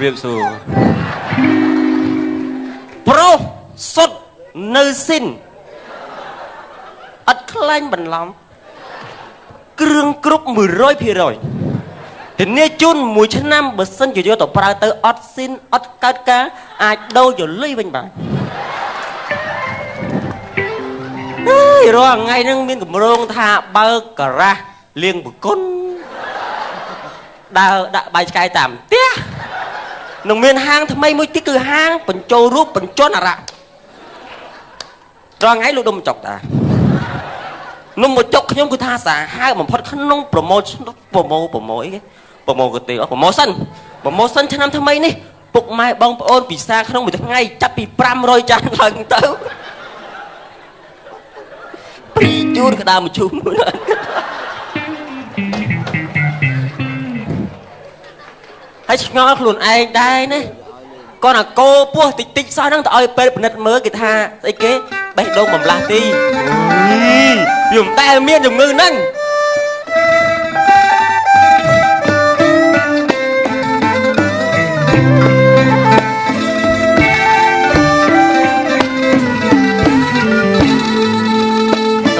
เรียบสูโปรสดเนื้อสิ้นอัดคล้ายบันล้ำเครื่องกรุบมือร้อยพี่ร้อยเห็นเนี่ยจุนมวยชนะเบอร์สันอยู่ต่อปลาเตออัดสิ้นอัดกัดกะอาจโดอยู่เลยเป็นบ่ายรอไงนั่งมีกับโรงท่าเบิกกระเลี้ยงบุกก้นดาวใบไก่ต่ำเตี้ยน้องเมียนห้างทำไมมือที่คือห้างเป็นโจรูปเป็นโจนอะไรรอไงลูกดมจกตานุ่มหมดจกขยมคือท่าสาห้างมันพอดขนมโปรโมชั่นโปรโมกติโปรโมชั่นฉันทำทำไมนี่ปลุกไม้บองโอนปีศาจขนมอยู่ทั้งไงจับปีปรำรอยจานหลังเต้าปีจูนกระดาษมาชุ่มเลยให้งอขลุ่นไอ้ได้เนี่ยก็น่ะโก้พวกติ๊กซ้ายนั่งแต่เอาไปเป็นนัดเมื่อกีตาร์ไอ้เก๋ไปโดนหม่อมลาตีอยู่แต่เมียนอยู่มือนั่ง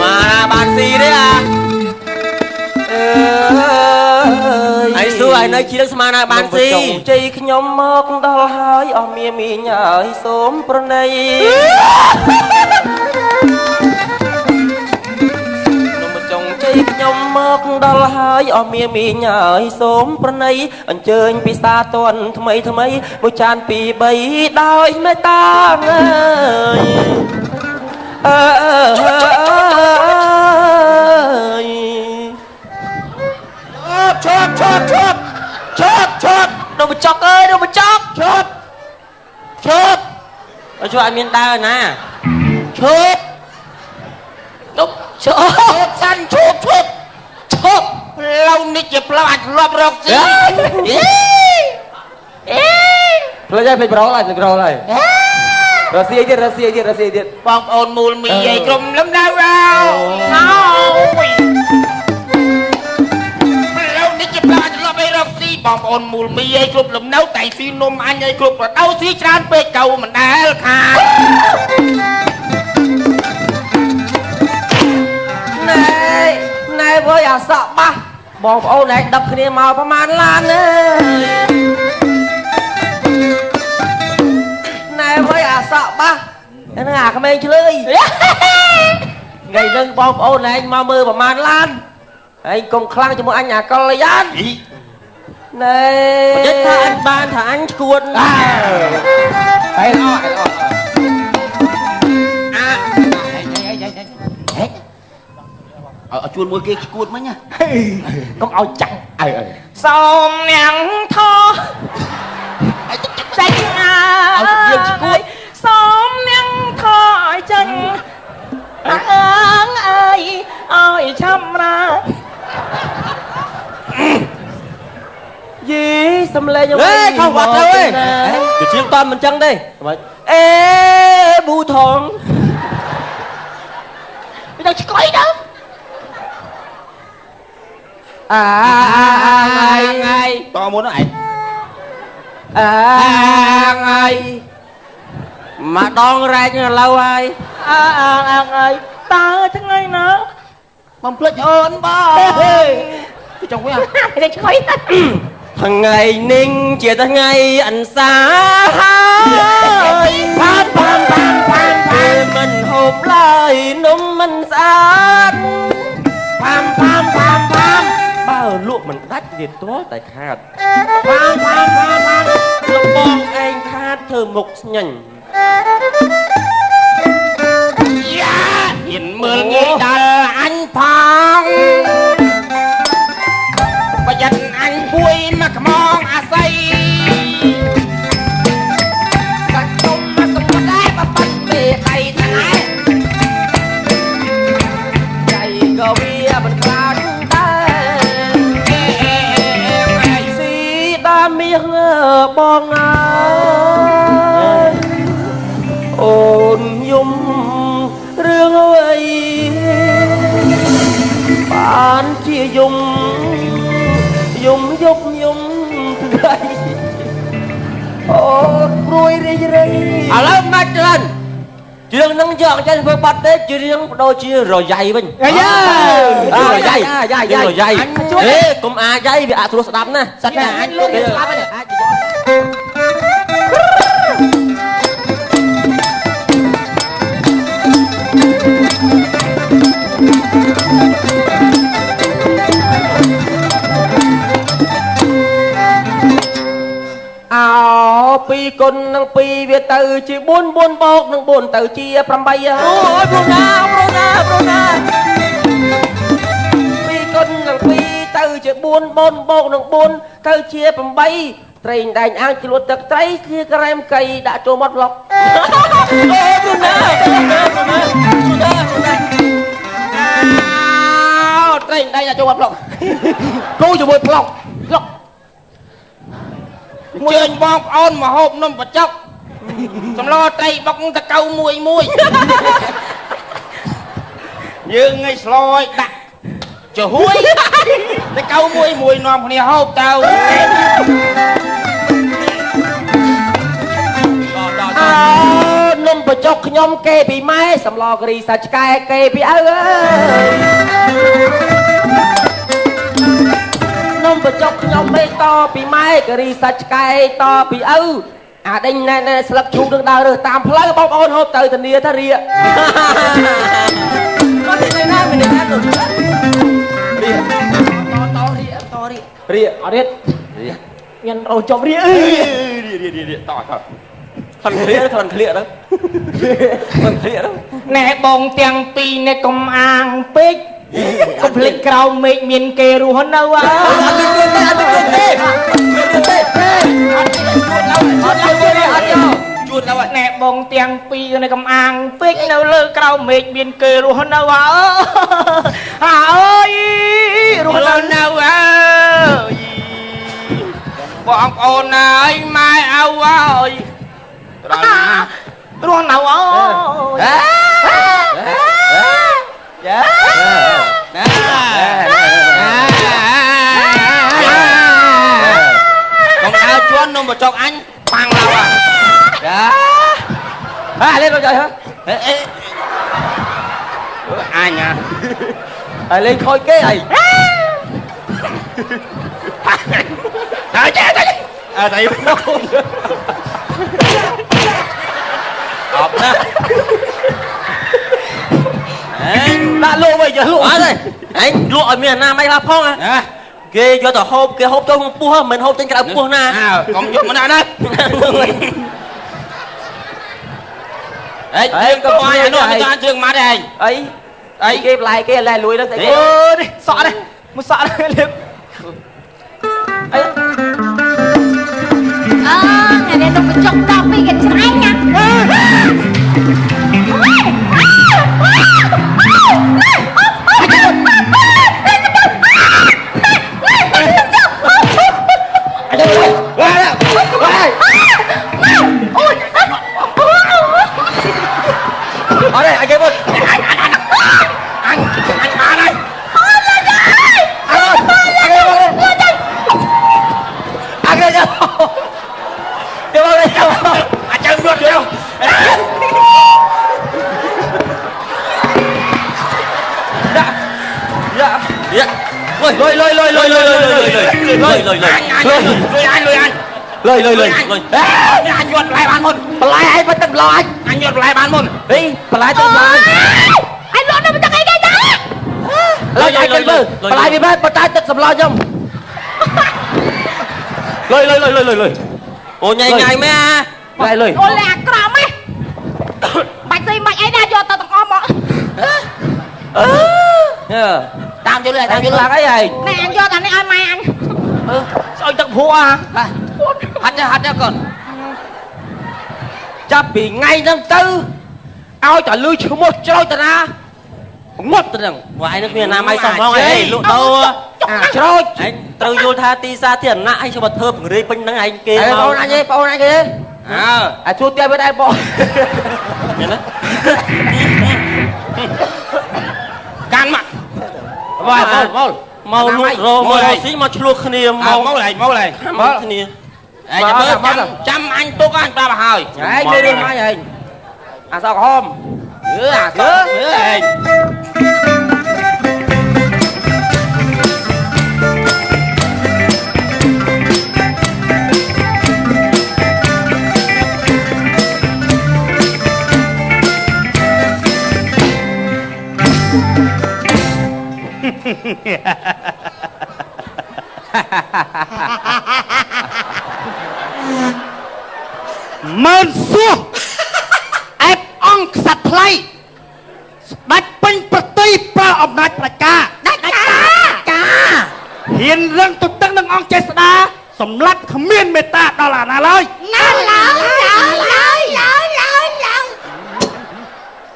มาบานซีด้วยอ่ะไอ้สู้ไอ้นายคิดสมานาบานซีใจขยมมอกดอลหายอเมียมีหน่อยสมประเนยนมจงใจขยมมอกดอลหายอเมียมีหน่อยสมประเนยอันเจิญปีศาจตนทำไมบุจานปีใบดาวไม่ตาเงยชดดูมาจอกดูมาจอกชดเราช่วยอันเมียนตานะชดสั้นชดเรานี่จะปลาอัดรอบรอกสิเราจะเป็นเราอะไรรัสเซียดิปองโอนมูลมีใหญ่กลมล้ำดาวเราจะปลาจะรอไปรอกซีบอมโอนมูลมีไอ้กลุ่มลมเน่าแต่ซีนมอันใหญ่กลุ่มเราซีจานไปเก่ามันได้ค่ะนายว่าอย่าสะบ้าบอกโอนไหนดับคืนมาประมาณล้านเลยนายว่าอย่าสะบ้านั่นหาขมิ้นเฉยไงนึงบอกโอนไหนมามือประมาณล้านไอ้กงคลั่งจมูกอันหยาก็เลยยันนี่จะท่านบ้านท่านกวนไปล่อเอาชวนมวยเกย์กวนมั้ยเนี่ยก็เอาจังซ้อมหนังทอใจอาซ้อมหนังทอจังอ้อยช้ำรายี่สำเร็จยังไงเข้าวัดเลยเดี๋ยวเชียงตอนมันจังได้บูทองไม่ต้องก้อยนะไงต่อหมดไหนไงมาดองแรงเราไงตาทั้งไงนะมันเพลิดเพลินบ้าพี่จงไว้ไม่ได้ช่วยทั้งไงนิ่งเจียทั้งไงอันสาพามมันหอบไหลนมมันสะอาดพามบ้าลูกมันรัดเด็ดตัวแต่ขาดพามลำบองเองขาดเธอหมกยันเห็นเมืองงี้ดันอันพังประหยัดอันบุยมาขมองอาศัยสักจมมาสมบัติได้มาปัดเบะไตทางไหนใจก็เวียมันคลางตาสีตาเมียบองงานโอนยุ่มเรื่องเอาไว้ปานเชี่ยยุ่มยกถึงไร ច្រើនchươngនឹងយកចេះធ្វើបាត់ទេchươngដូចជារយ៉ៃវិញរយ៉ៃហេកុំអាយ៉ៃវាអាចស្រួលស្ដាប់ណាសិតតែអញលោកស្ដាប់ហ្នឹងអាចអោពីគុណនឹងពីវាទៅជា4 4បោកនឹង4ទៅជា8អូយប្រូណាពីគុណនឹងពីទៅជា4 4បោកនឹង4ទៅជា8ត្រីដែងអាំងជ្រលក់ទឹកត្រីជាក្រែមកៃដាក់ចូលមាត់ប្លុកអូយប្រូណាត្រីដែងដាក់ចូលមាត់ប្លុកគូជាមួយប្លុកជើញបងប្អូនមកហូបនំបច្ចុកសម្លត្រីបុកតកៅមួយយើងឲ្យស្លឲ្យដាក់ចំហួយតកៅមួយនាំគ្នាហូបទៅនំបច្ចុកខ្ញុំគេពីម៉ែសម្លការីសាច់ឆ្កែគេពីឪអើយនំបច្ចុកខ្ញុំមេតពីម៉ែការីសាច់ឆ្កែតពីឪអាដេញណែស្លឹកឈូកនឹងដើររើសតាមផ្លូវបងប្អូនហូបទៅធានាថារៀកមកទីណាមានណាទៅរៀករៀកអត់រៀកមានអូចប់រៀកអើយរៀកតខនឃ្លៀទៅណែបងទាំងពីរនេះកុំអាងពេកកុំភ្លេចក្រោមមេឃមានគេរស់នៅអើជួតឡើយណែបងទាំងពីរនេះកុំអាងពេកនៅលើក្រោមមេឃមានគេរស់នៅអើអើយរស់នៅអើយបងប្អូនអើយម៉ែឪអើយត្រង់ណារស់នៅអើយចាកុំដើរជួននំបច្ចុកអញប៉ាំងឡៅចាលេងមកចុយហ៎អញហើយលេងខូចគេអីហើយចេះតែអត់អីអបណាដាក់លក់វិញលក់អត់ទេអញលក់ឲ្យមានអនាម័យឡាផងគេយកទៅហូបគេហូបចូលក្នុងពោះមិនហូបចេញក្រៅពោះណាកុំយកមកដាក់ណាអេកុំឲ្យអានោះទៅជើងម៉ាត់ឯងអីគេបន្លែគេឡែលួយទៅស្អីអូនេះសក់នេះមួយសក់នេះលៀបអីថ្ងៃនេះទៅបញ្ចុកដល់ពីគេឆ្អែងណាở đây anh kia bớt anh má đây anh kia đâu đi vào đây anh chân ruột đâu dạ lôi anh nhuận lại bàn môn lại anh vẫn tập lo anh nhuận lại bàn môn đi lại tập lo anh luôn đâu mà chắc cái đây đó lo chạy chân bơ lại đi bớt bắt tay tập sầm lo trong lôi ô nhảy mấy à lại lôi ô là cọm ấy bạch gì mày ấy ra cho tao tao om ạ tao chưa là cái gì này anh cho tao này ai mày anh sao tao phua à hắt ra conចាប់ពីថ្ងៃហ្នឹងទៅឲ្យតែលឺឈ្មោះច្រោចតាណាងត់ទៅហ្នឹងវាយនឹងមានអនាម័យសំផងអីលក់ដូរច្រោចឯងត្រូវយល់ថាទីសាធារណៈឯងចូលមកធ្វើពង្រាយពេញហ្នឹងឯងគេមកបងអញទេបងអញគេអាជួទៀតវាដែរបងមែនទេកាន់មកមករស៊ីមកឆ្លោះគ្នាមកឡើងគ្នាចាំអញទុកអញប្រាប់ឲ្យហើយឯងមានរឿងមកឯង à sao hôm à sao mơn xua ép ong sạch play đánh pin prati pra ông nát pra ca hiền răng tụt tăng nâng ong chơi đá sầm lắc khăm miên mê ta đó là nà lời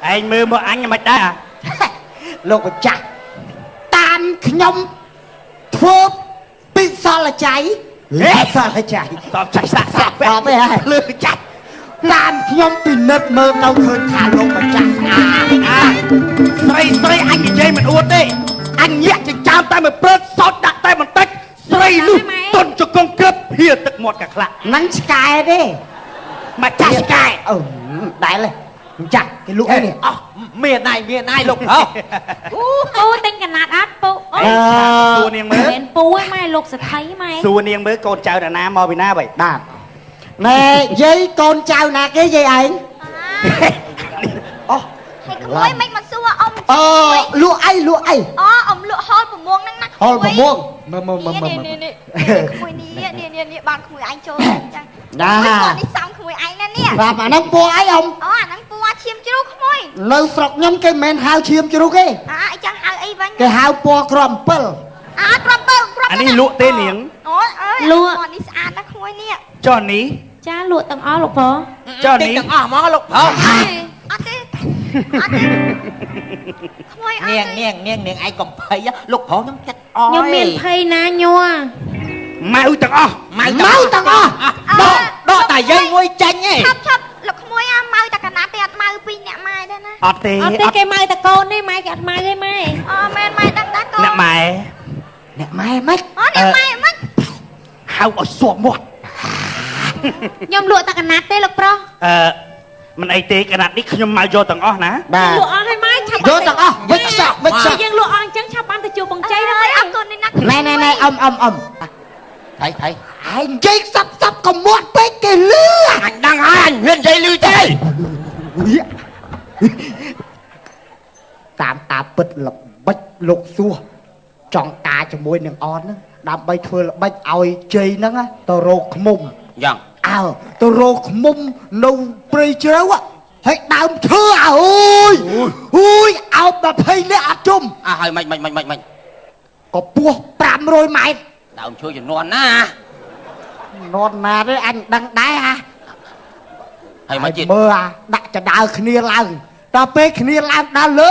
anh mơ một anh mà đã àលោកម្ចាស់តាមខ្ញុំធ្វើពីសល់ចៃសល់ចៃ ตอบใจสะสะ តបទេហើយលើចាស់តាមខ្ញុំពិនិត្យមើលទៅឃើញថាលោកម្ចាស់ស្អាត ស្រីអញនិយាយមិនអួតទេអញញាក់ចិញ្ចើមតែមួយព្រឹកសោតដាក់តែបន្តិចស្រីលុះទុនជង្គង់ក្រឹបហៀទឹកមាត់កាខ្លាក់ ហ្នឹងឆ្កែទេ មកចាស់ឆ្កែ ដែលម្ចាស់គេលក់ឯនេះ miền này lục hả ពូទិញកណាត់អត់ពូអូ សួរនាងមើល មិនពូឯម៉ែលោកសថៃម៉ែ សួរនាងមើលកូនចៅណាមកពីណាបី បាទណែយាយកូនចៅណាគេយាយឯងអូ ហើយក្មួយមិនមកសួរអ៊ំ លក់អីអូអ៊ំលក់ហល6ហ្នឹងណា ហល6មើលនេះក្មួយនេះបានក្មួយឯងចូលអញ្ចឹង ណា គាត់នេះសំក្មួយឯងណានេះ បាទអាហ្នឹងពណ៌អីអ៊ំ អូអាហ្នឹងពណ៌ឈាមជ្រូកក្មួយ នៅស្រុកខ្ញុំគេមិនមែនហៅឈាមជ្រូកទេ អញ្ចឹងហៅអីវិញ គេហៅពណ៌ក្រំ7 ក្របបើ អានេះលក់ទេនាង អូអើយពណ៌នេះស្អាតណាក្មួយនេះ ចុះនេះ ចាលក់ទាំងអស់លោកបង ចុះ tiền នេះ đừng ở mó lục hả អត់ទេក្មួយអត់ nghiêng ai còn thấy á lục hổ nó chết ខ្ញុំមានភ័យណាញ័រ ម៉ៅទាំងអស់ màyទាំងអស់ đó tại dây ngôi chanh ấy ឆាប់លោកក្មួយម៉ៅតែកណាត់ទេអត់ម៉ៅពីរអ្នកម៉ែទេណា អត់ទេ អត់ទេគេម៉ៅតកូននេះម៉ែគេអត់ម៉ៅទេម៉ែ អូមែនម៉ែដឹងតាកូន អ្នកម៉ែ អ្នកម៉ែមិន អូអ្នកម៉ែមិន ហៅឲ្យសួរមាត់ ខ្ញុំលក់តែកណាត់ទេលោកប្រុស មិនអីទេកណាត់នេះខ្ញុំមកយកទាំងអស់ណា បាទ លក់អស់ហើយម៉ែឆាប់ យកទាំងអស់វិចសក់ យើងលក់អស់អញ្ចឹងឆាប់បានទៅជួបបងជ័យណា អើ ម៉ែ យអរគុណនេះណា ណែអ៊ំ thấy ឯងនិយាយសាប់កុំមាត់ពេកគេលឺ anh đang hai anh huyền dây lưu thế តាមតាពិតល្បិចលោកសួរចង់ការជាមួយនឹងអនហ្នឹងដើម្បីធ្វើល្បិចឲ្យជ័យហ្នឹងទៅរកឃុំ dần ទៅរកឃុំនៅព្រៃជ្រៅហើយដើមឈើអូយអោប20នាក់អត់ជុំ à hơi mạnh ក៏ពោះ500ម៉ែត្រ đào chui cho non á នន់ណាទេអញដឹងដែរហ่ะ hay mà chị មើលដាក់ចដើគ្នាឡើងដល់ពេលគ្នាឡើងដល់លើ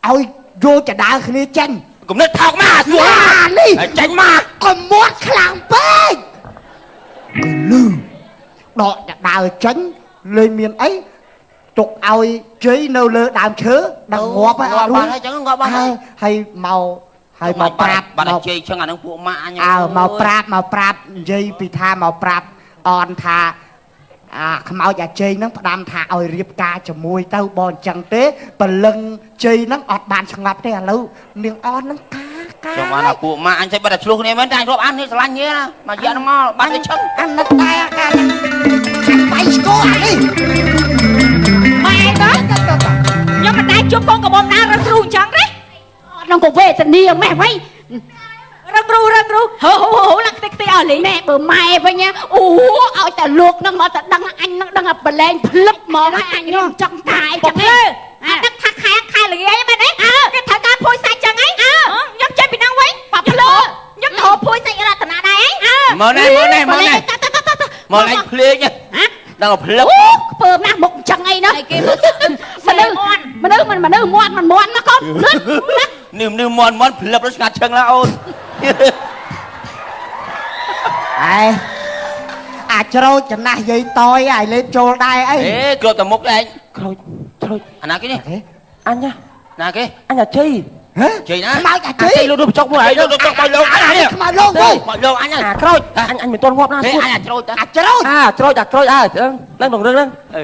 ឲ្យយកចដើគ្នាចេញ cũng nước thọc mà វ៉ានេះ chanh mà កុំមាត់ខ្លាំងពេកគឺលឺដកចដើចេញលេងមានអីទុកឲ្យជ័យនៅលើដើមឈើដល់ងាប់ហើយអត់រួច hay chẳng ngọt ហើយមកប្រាប់ bạn là chơi chẳng ăn phụ mạ nha មកប្រាប់និយាយពីថាមកប្រាប់អនថាខ្មោចអាជ័យហ្នឹងផ្ដាំថាឲ្យរៀបការជាមួយទៅបងអញ្ចឹងទេព្រលឹងជ័យហ្នឹងអត់បានស្ងប់ទេឥឡូវនាងអនហ្នឹងការ chẳng mà là phụ mạ anh sẽ bắt được luôn này mấy anh rồi ăn thì lạnh nhé mà giờ nó ngon bạn đi chân អាណិតតែការខាងបៃស្គរអានេះ ម៉ែទៅខ្ញុំមិនដែរជួបកូនកបងណារឹងរូអញ្ចឹងទេអត់ក្នុងកវេទនីម៉ែវិញរឹងរូហូឡើងតិចអស់លេងម៉ែបើម៉ែវិញអូឲ្យតែលោកនឹងមកតែដឹងអញនឹងដឹងបលែងភ្លឹបមកហើយអញនឹងចង់តាយចឹងឯងអត់ដឹងថាខែល្ងាយមែនទេគេត្រូវការភួយសាច់ចឹងឯងខ្ញុំចេញពីហ្នឹងវិញប៉ភ្លើខ្ញុំទៅភួយសាច់រតនាដែរឯង mở này mở này phê nhá đang ở phê ខ្ពើមណាស់មុខអញ្ចឹងអីណាគេមនុស្សមាត់មកកូនលឿន nêm mòn phê nó ngạt chân là ôn អាចច្រូចចំណាស់យាយតយឲ្យលេបចូលដែរអី ê cột tầm mục đây thôi anh nào cái đi anh nhá nào cái anh là chi ហ៎ chị nè ខ្មោចអាជ័យ chị luôn được chọc này luôn được chọc bao lâu anh này ខ្មោចលោកវិញ bao lâu anh à Trôi, anh mình tuân ngọt na thế suốt. anh là trôi ta អាចច្រូច Trôi, đang đồng rưng. ừ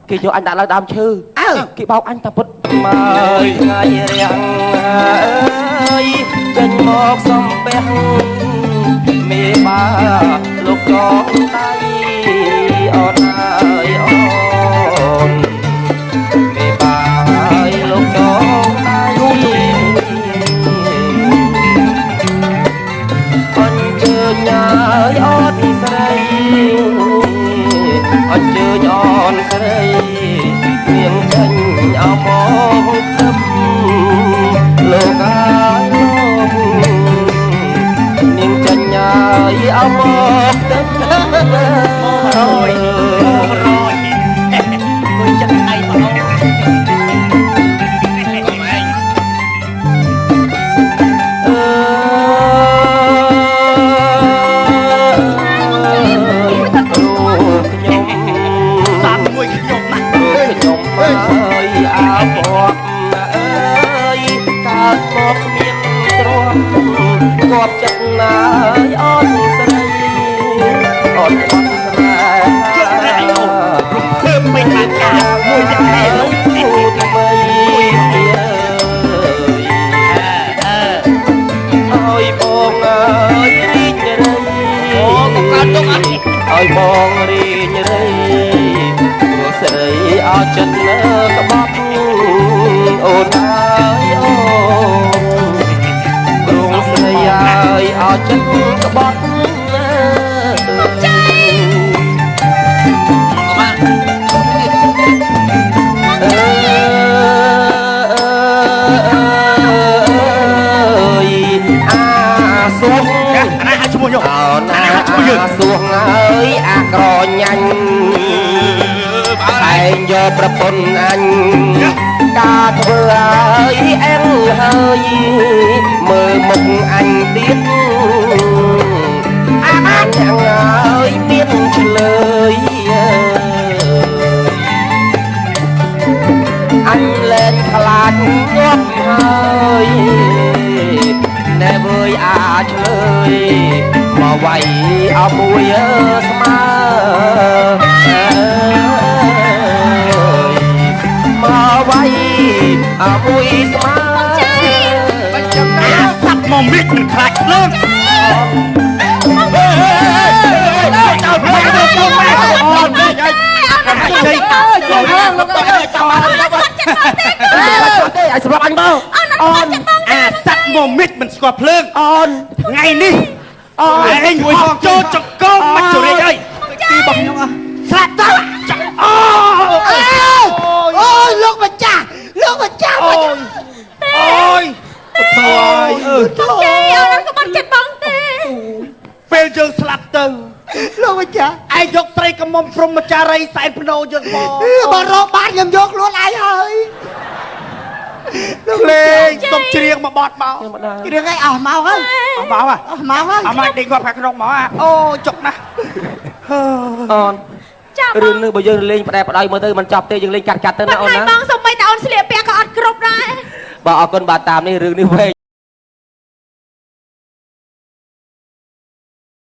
Cái គេយកអញដាក់ឡើងដើមឈើ អើ គេបោកអញតាពុតមើលថ្ងៃរាំងអើយចេញមកសំពះមេបាលោកកងដៃអូនអើយអូនមេបាហើយលោកកងដៃអញ្ជើញអើយអូនស្រីអញ្ជើញអូនស្រីនាងចេញអមមកទឹកលោកអើយលោកនាងចេញអើយអមមកទឹកមករយគួយចិត្តដៃបងអូនគប់ចិត្តណាយអូនស្រីអូនបាត់ស្នេហ៍ចិត្តរៃអូនរំភើបមិនបានការមួយតែថ្មីអើយបងអើយរីករាយអូកកទុកអត់អើយបងរីករាយព្រោះស្រីអត់ចិត្តលើក្បត់អូនអើយអូស្រីអើយអោចិត្តក្បត់មកចៃបានអើយអាសួងណាឈ្មោះយកអូនណាឈ្មោះយើងសួងអើយអាក្រញាញ់ឯងយកប្រពន្ធអញការធ្វើឲ្យអែងហើយមើលមុខអញទៀតអានយ៉ាងហើយមានឆ្លើយអញលែងខ្លាចងាប់ហើយណែវើយអាចឆ្លើយមកវាយអោមួយស្មើមកវាយអោមួយស្មើបញ្ចាំអាសັບមកមិចមិនខ្លាចលើកចូលមកចូលមកអូននេះឲ្យឲ្យសម្រាប់អញមកអូនអាសັບមកមិចមិនស្គាល់ភ្លើងអូនថ្ងៃនេះអូនឯងជួយចូលចង្កោមកជរិយអីទីបងខ្ញុំអស់ស្លាប់ទៅអូយលោកម្ចាស់អូយអូយអូយជ័យអូនក៏បាត់ចិត្តបងទេ ពេលយើងស្លាប់ទៅ លោកម្ចាស់ ឯងយកត្រីកមុំព្រំចារីសែនភ្នោយើងមក បើរកបានខ្ញុំយកខ្លួនឯងហើយលោកលេងសុំច្រៀងមកបត់មក គ្រឿងឯងអស់មកហើយ អស់មកហ៎ អស់មកហើយ អស់មកដេកគាត់ខាងក្នុងមកអូចុកណាស់ អូនរឿងនឹងបើយើងលេងផ្ដែផ្ដៅមើលទៅមិនចប់ទេយើងលេងកាត់ទៅណាអូនណា បងសុំបីតើអូនស្លៀកពាក់ក៏អត់គ្រប់ដែរ បាទអរគុណបាទតាមនេះរឿងនេះវែង